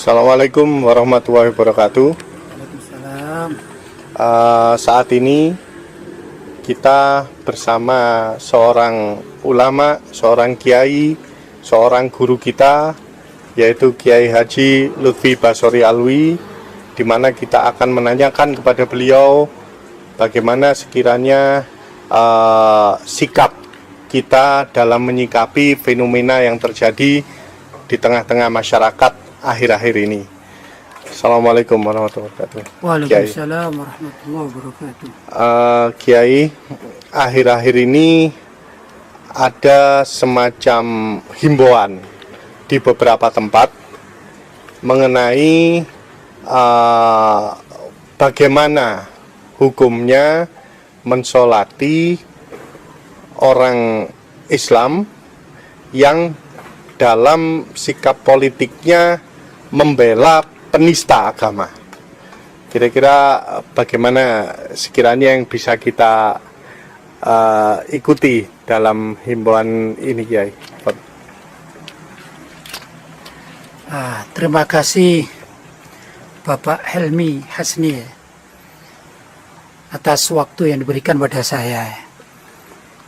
Assalamualaikum warahmatullahi wabarakatuh. Waalaikumsalam. Saat ini kita bersama seorang ulama, seorang kiai, seorang guru kita, yaitu Kiai Haji Lutfi Basori Alwi, di mana kita akan menanyakan kepada beliau bagaimana sekiranya sikap kita dalam menyikapi fenomena yang terjadi di tengah-tengah masyarakat akhir-akhir ini. Assalamualaikum warahmatullahi wabarakatuh. Waalaikumsalam warahmatullahi wabarakatuh. Kiai, akhir-akhir ini ada semacam himbauan di beberapa tempat mengenai bagaimana hukumnya mensolati orang Islam yang dalam sikap politiknya membela penista agama. Kira-kira bagaimana sekiranya yang bisa kita ikuti dalam himbauan ini, Kiai? Terima kasih Bapak Helmi Hasni atas waktu yang diberikan pada saya.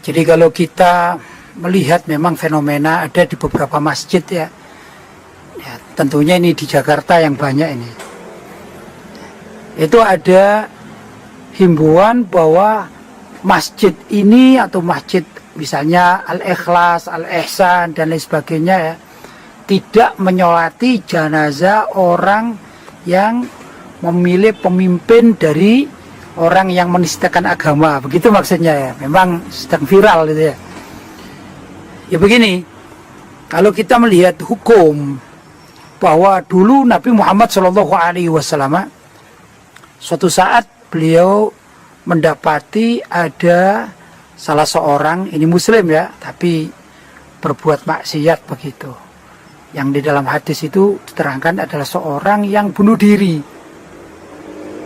Jadi kalau kita melihat memang fenomena ada di beberapa masjid ya, tentunya ini di Jakarta yang banyak ini, itu ada himbauan bahwa masjid ini atau masjid misalnya Al-Ikhlas, Al-Ihsan dan lain sebagainya ya, tidak menyolati jenazah orang yang memilih pemimpin dari orang yang menistakan agama, begitu maksudnya ya. Memang sedang viral gitu ya. Ya begini, kalau kita melihat hukum bahwa dulu Nabi Muhammad SAW suatu saat beliau mendapati ada salah seorang, ini muslim ya, tapi berbuat maksiat begitu. Yang di dalam hadis itu diterangkan adalah seorang yang bunuh diri.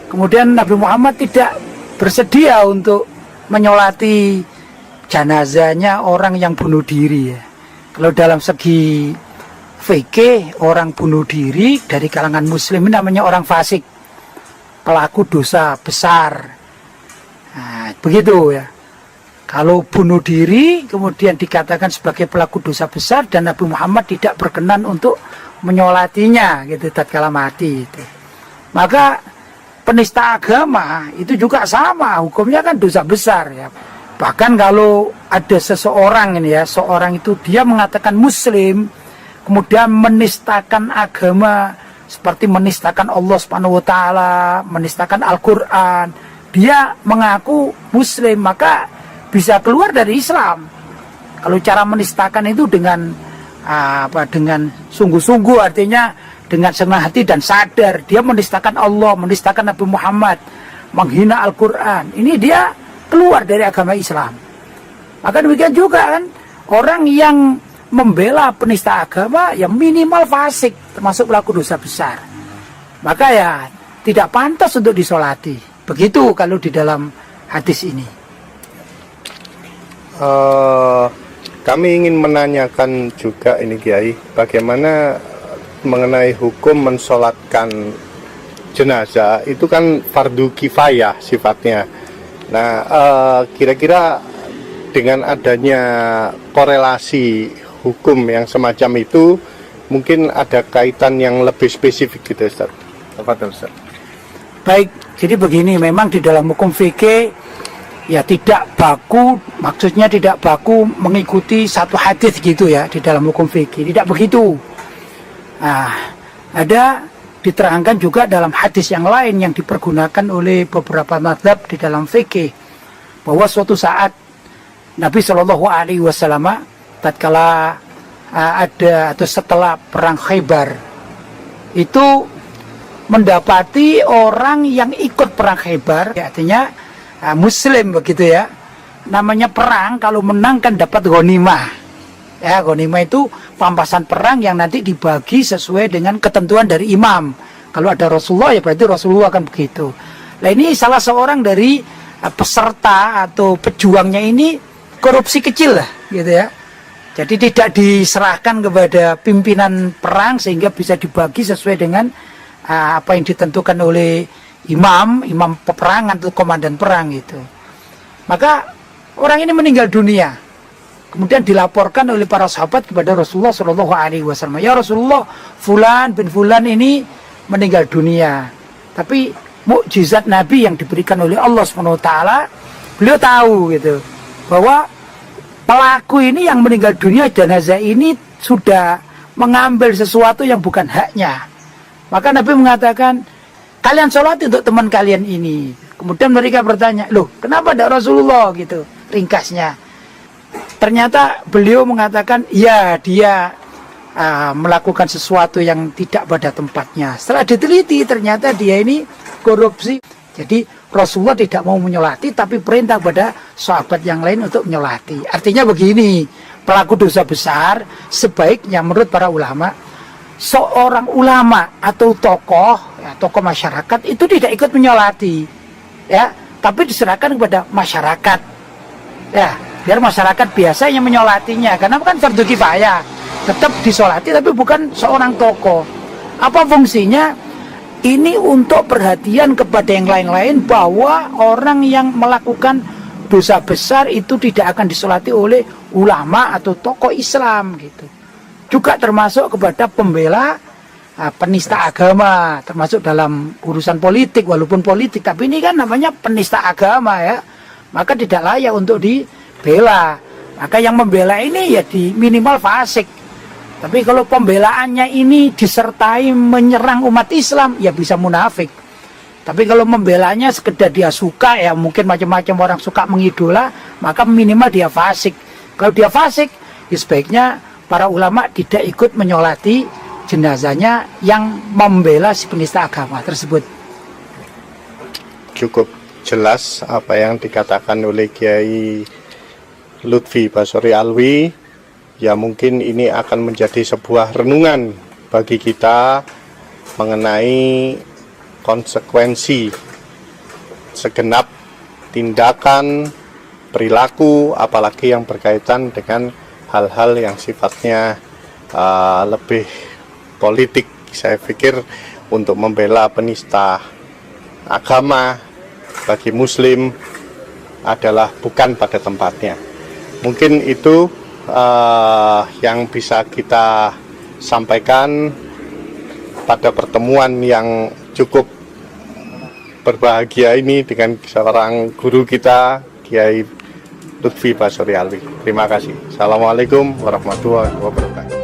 Kemudian Nabi Muhammad tidak bersedia untuk menyolati jenazahnya orang yang bunuh diri ya. Kalau dalam segi fikih, orang bunuh diri dari kalangan muslim namanya orang fasik, pelaku dosa besar. Nah, begitu ya. Kalau bunuh diri kemudian dikatakan sebagai pelaku dosa besar dan Nabi Muhammad tidak berkenan untuk menyolatinya gitu tatkala mati itu. Maka penista agama itu juga sama, hukumnya kan dosa besar ya. Bahkan kalau ada seseorang ini ya, seorang itu dia mengatakan muslim, kemudian menistakan agama seperti menistakan Allah Subhanahu wa taala, menistakan Al-Qur'an, dia mengaku muslim, maka bisa keluar dari Islam. Kalau cara menistakan itu dengan dengan sungguh-sungguh, artinya dengan senang hati dan sadar, dia menistakan Allah, menistakan Nabi Muhammad, menghina Al-Qur'an. Ini dia keluar dari agama Islam. Maka demikian juga kan orang yang membela penista agama ya minimal fasik, termasuk pelaku dosa besar. Maka ya tidak pantas untuk disolati. Begitu kalau di dalam hadis ini. Kami ingin menanyakan juga ini, Kiai, bagaimana mengenai hukum mensolatkan jenazah itu kan fardu kifayah sifatnya. Nah, kira-kira dengan adanya korelasi hukum yang semacam itu, mungkin ada kaitan yang lebih spesifik gitu, Ustaz. Ustaz. Baik, jadi begini, memang di dalam hukum fikih ya tidak baku, maksudnya tidak baku mengikuti satu hadis gitu ya di dalam hukum fikih, tidak begitu. Nah, ada diterangkan juga dalam hadis yang lain yang dipergunakan oleh beberapa mazhab di dalam fikih bahwa suatu saat Nabi SAW tatkala ada atau setelah perang Khaybar itu mendapati orang yang ikut perang Khaybar, ya, artinya muslim begitu ya. Namanya perang, kalau menang kan dapat ghanimah. Ya, ghanimah itu pampasan perang yang nanti dibagi sesuai dengan ketentuan dari imam. Kalau ada Rasulullah ya berarti Rasulullah akan begitu. Nah, ini salah seorang dari peserta atau pejuangnya ini korupsi kecil lah gitu ya. Jadi tidak diserahkan kepada pimpinan perang sehingga bisa dibagi sesuai dengan apa yang ditentukan oleh imam peperangan atau komandan perang itu. Maka orang ini meninggal dunia. Kemudian dilaporkan oleh para sahabat kepada Rasulullah Shallallahu Alaihi Wasallam. Ya Rasulullah, Fulan bin Fulan ini meninggal dunia. Tapi mukjizat Nabi yang diberikan oleh Allah Subhanahu Wa Taala, beliau tahu gitu bahwa pelaku ini yang meninggal dunia jenazah ini sudah mengambil sesuatu yang bukan haknya. Maka Nabi mengatakan, kalian sholat untuk teman kalian ini. Kemudian mereka bertanya, loh kenapa tidak Rasulullah gitu, ringkasnya. Ternyata beliau mengatakan, ya dia melakukan sesuatu yang tidak pada tempatnya. Setelah diteliti ternyata dia ini korupsi. Jadi Rasulullah tidak mau menyolati, tapi perintah pada sahabat yang lain untuk menyolati. Artinya begini, pelaku dosa besar sebaiknya menurut para ulama, seorang ulama atau tokoh masyarakat itu tidak ikut menyolati, ya, tapi diserahkan kepada masyarakat, ya, biar masyarakat biasa yang menyolatinya, karena kan fardu kifayah, tetap disolati tapi bukan seorang tokoh. Apa fungsinya? Ini untuk perhatian kepada yang lain-lain bahwa orang yang melakukan dosa besar itu tidak akan disolati oleh ulama atau tokoh Islam gitu. Juga termasuk kepada pembela penista agama, termasuk dalam urusan politik, walaupun politik, tapi ini kan namanya penista agama ya, maka tidak layak untuk dibela. Maka yang membela ini ya di minimal fasik. Tapi kalau pembelaannya ini disertai menyerang umat Islam, ya bisa munafik. Tapi kalau membelanya sekedar dia suka, ya mungkin macam-macam orang suka mengidola, maka minimal dia fasik. Kalau dia fasik, ya sebaiknya para ulama tidak ikut menyolati jenazahnya yang membela si penista agama tersebut. Cukup jelas apa yang dikatakan oleh Kiai Lutfi Basori Alwi. Ya mungkin ini akan menjadi sebuah renungan bagi kita mengenai konsekuensi segenap tindakan, perilaku, apalagi yang berkaitan dengan hal-hal yang sifatnya lebih politik. Saya pikir untuk membela penista agama bagi muslim adalah bukan pada tempatnya. Mungkin itu yang bisa kita sampaikan pada pertemuan yang cukup berbahagia ini dengan seorang guru kita, Kiai Lutfi Basori Alwi. Terima kasih. Assalamualaikum warahmatullahi wabarakatuh.